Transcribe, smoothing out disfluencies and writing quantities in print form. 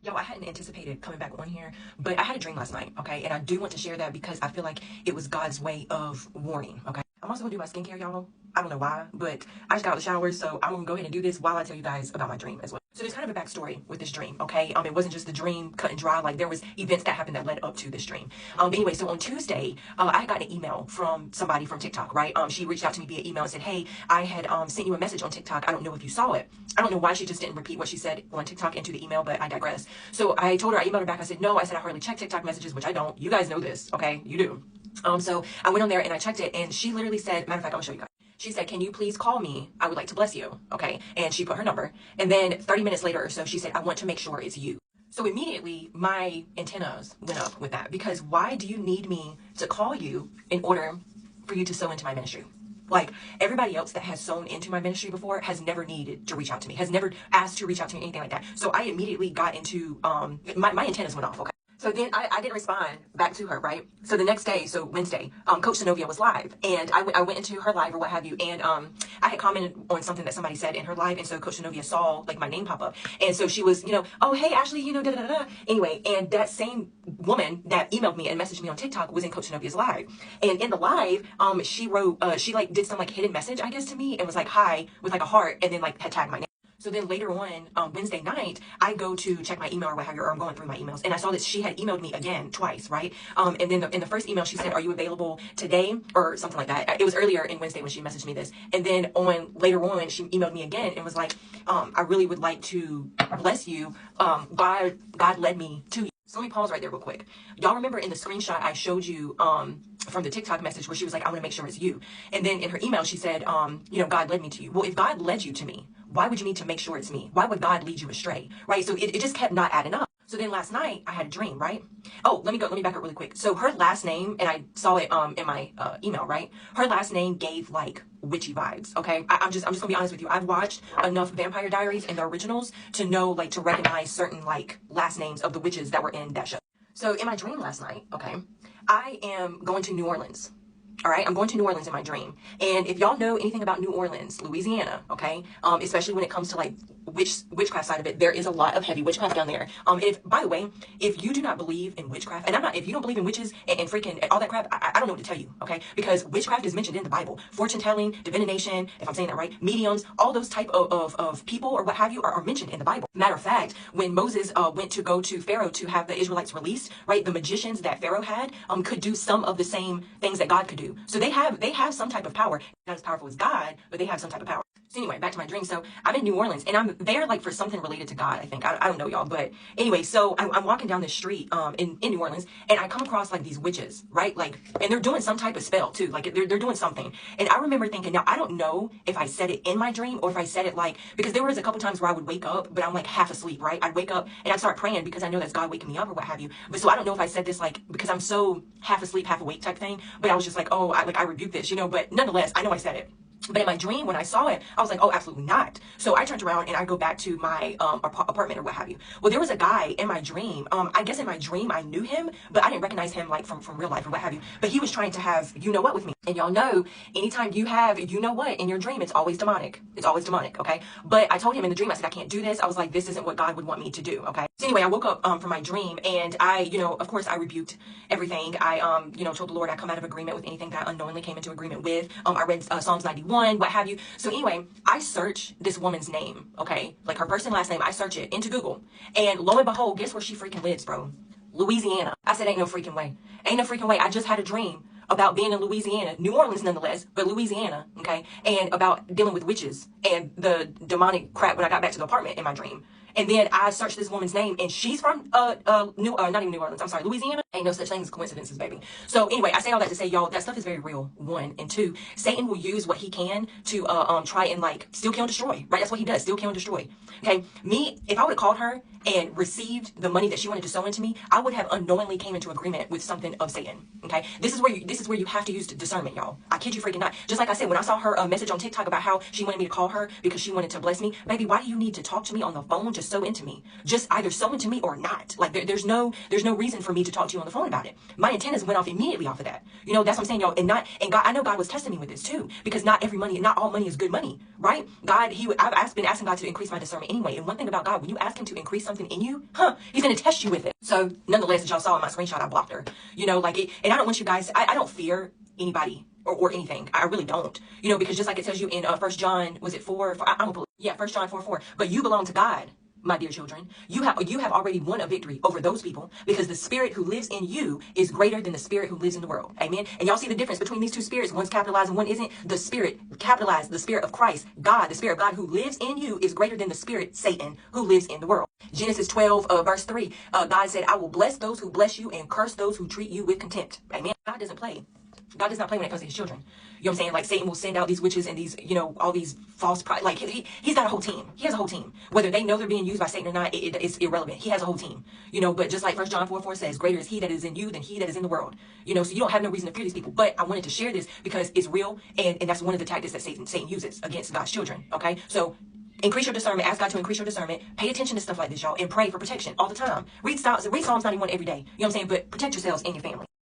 Yo, I hadn't anticipated coming back on here, but I had a dream last night, okay? And I do want to share that because I feel like it was God's way of warning, okay? I'm also gonna do my skincare, y'all. I don't know why, but I just got out of the shower, so I'm gonna go ahead and do this while I tell you guys about my dream as well. So there's kind of a backstory with this dream, okay? It wasn't just the dream cut and dry. Like, there was events that happened that led up to this dream. Anyway, so on Tuesday, I got an email from somebody from TikTok, right? She reached out to me via email and said, hey, I had sent you a message on TikTok. I don't know if you saw it. I don't know why she just didn't repeat what she said on TikTok into the email, but I digress. So I told her, I emailed her back. I said, no, I said, I hardly check TikTok messages, which I don't. You guys know this, okay? You do. So I went on there and I checked it, and she literally said, matter of fact, I'll show you guys. She said, can you please call me? I would like to bless you. Okay. And she put her number. And then 30 minutes later or so, she said, I want to make sure it's you. So immediately my antennas went up with that, because why do you need me to call you in order for you to sow into my ministry? Like, everybody else that has sown into my ministry before has never needed to reach out to me, has never asked to reach out to me, anything like that. So I immediately got into, my antennas went off. Okay. So then I didn't respond back to her, right? So the next day, so Wednesday, Coach Zenobia was live, and I went into her live or what have you, and I had commented on something that somebody said in her live, and so Coach Zenobia saw like my name pop up, and so she was, oh hey Ashley, da da da da. Anyway, and that same woman that emailed me and messaged me on TikTok was in Coach Zenobia's live, and in the live, she wrote, she like did some like hidden message, I guess, to me, and was like hi with like a heart, and then like had tagged my name. So then later on, Wednesday night, I go to check my email or what have you, or I'm going through my emails, and I saw that she had emailed me again twice, right? And then in the first email, she said, are you available today? Or something like that. It was earlier in Wednesday when she messaged me this. And then later on, she emailed me again and was like, I really would like to bless you. God led me to you. So let me pause right there real quick. Y'all remember in the screenshot I showed you from the TikTok message where she was like, I want to make sure it's you. And then in her email, she said, God led me to you. Well, if God led you to me, why would you need to make sure it's me? Why would God lead you astray? Right? So it just kept not adding up. So then last night I had a dream, right? Oh, let me back up really quick. So her last name, and I saw it in my email, right? Her last name gave like witchy vibes. Okay. I'm just gonna be honest with you. I've watched enough Vampire Diaries and the originals to know, like, to recognize certain like last names of the witches that were in that show. So in my dream last night, okay, I am going to New Orleans. All right, I'm going to New Orleans in my dream. And if y'all know anything about New Orleans, Louisiana, okay, especially when it comes to like witchcraft side of it, there is a lot of heavy witchcraft down there. By the way, if you do not believe in witchcraft, and if you don't believe in witches and freaking all that crap, I don't know what to tell you, okay? Because witchcraft is mentioned in the Bible. Fortune telling, divination, if I'm saying that right, mediums, all those type of people or what have you are mentioned in the Bible. Matter of fact, when Moses went to go to Pharaoh to have the Israelites released, right, the magicians that Pharaoh had could do some of the same things that God could do. So they have some type of power, not as powerful as God, but they have some type of power. So anyway, back to my dream. So I'm in New Orleans, and I'm there like for something related to God, I think. I don't know, y'all. But anyway, so I'm walking down the street in New Orleans, and I come across like these witches, right? Like, and they're doing some type of spell too. Like they're doing something. And I remember thinking, now I don't know if I said it in my dream or if I said it like, because there was a couple times where I would wake up, but I'm like half asleep, right? I'd wake up and I'd start praying because I know that's God waking me up or what have you. But so I don't know if I said this like, because I'm so half asleep, half awake type thing. But I was just like, oh, I rebuke this, But nonetheless, I know I said it. But in my dream, when I saw it, I was like, oh, absolutely not. So I turned around and I go back to my apartment or what have you. Well, there was a guy in my dream. I guess in my dream, I knew him, but I didn't recognize him like from real life or what have you. But he was trying to have you-know-what with me. And y'all know, anytime you have you-know-what in your dream, it's always demonic. It's always demonic, okay? But I told him in the dream, I said, I can't do this. I was like, this isn't what God would want me to do, okay? So anyway, I woke up from my dream, and I, of course, I rebuked everything. I, told the Lord I come out of agreement with anything that I unknowingly came into agreement with. I read Psalms 91, what have you. So anyway, I search this woman's name, okay? Like her first and last name, I search it into Google. And lo and behold, guess where she freaking lives, bro? Louisiana. I said, ain't no freaking way. Ain't no freaking way. I just had a dream about being in Louisiana, New Orleans nonetheless, but Louisiana, okay? And about dealing with witches and the demonic crap when I got back to the apartment in my dream. And then I searched this woman's name, and she's from not even New Orleans, I'm sorry, Louisiana. Ain't no such thing as coincidences, baby. So anyway, I say all that to say, y'all, that stuff is very real, one. And two, Satan will use what he can to try and like steal, kill, and destroy, right? That's what he does, steal, kill, and destroy. Okay, me, if I would have called her and received the money that she wanted to sow into me, I would have unknowingly came into agreement with something of Satan. Okay, this is where you have to use discernment, y'all. I kid you freaking not. Just like I said, when I saw her message on TikTok about how she wanted me to call her because she wanted to bless me, baby, why do you need to talk to me on the phone to sow into me? Just either sow into me or not. Like there's no reason for me to talk to you on the phone about it. My antennas went off immediately off of that. You know, that's what I'm saying, y'all. And God, I know God was testing me with this too, because not all money is good money, right? God, I've been asking God to increase my discernment anyway. And one thing about God, when you ask him to increase something in you, he's going to test you with it. So nonetheless, as y'all saw in my screenshot, I blocked her, you know, like it. And I don't want you guys, I don't fear anybody or anything. I really don't, you know, because just like it tells you in 1 John, was it 4? I'm gonna pull it. Yeah, 1 John 4:4. But you belong to God, my dear children. You have already won a victory over those people, because the spirit who lives in you is greater than the spirit who lives in the world. Amen. And y'all see the difference between these two spirits. One's capitalized and one isn't. The spirit capitalized, the spirit of Christ, God, the spirit of God who lives in you is greater than the spirit, Satan, who lives in the world. Genesis 12, verse 3, God said, I will bless those who bless you and curse those who treat you with contempt. Amen. God doesn't play. God does not play when it comes to his children. You know what I'm saying? Like Satan will send out these witches and these, you know, all these false, like he's got a whole team. He has a whole team. Whether they know they're being used by Satan or not, it's irrelevant. He has a whole team, you know, but just like 1 John 4:4 says, greater is he that is in you than he that is in the world. You know, so you don't have no reason to fear these people. But I wanted to share this because it's real. And that's one of the tactics that Satan uses against God's children. Okay. So increase your discernment. Ask God to increase your discernment. Pay attention to stuff like this, y'all, and pray for protection all the time. Read Psalms 91 every day. You know what I'm saying? But protect yourselves and your family.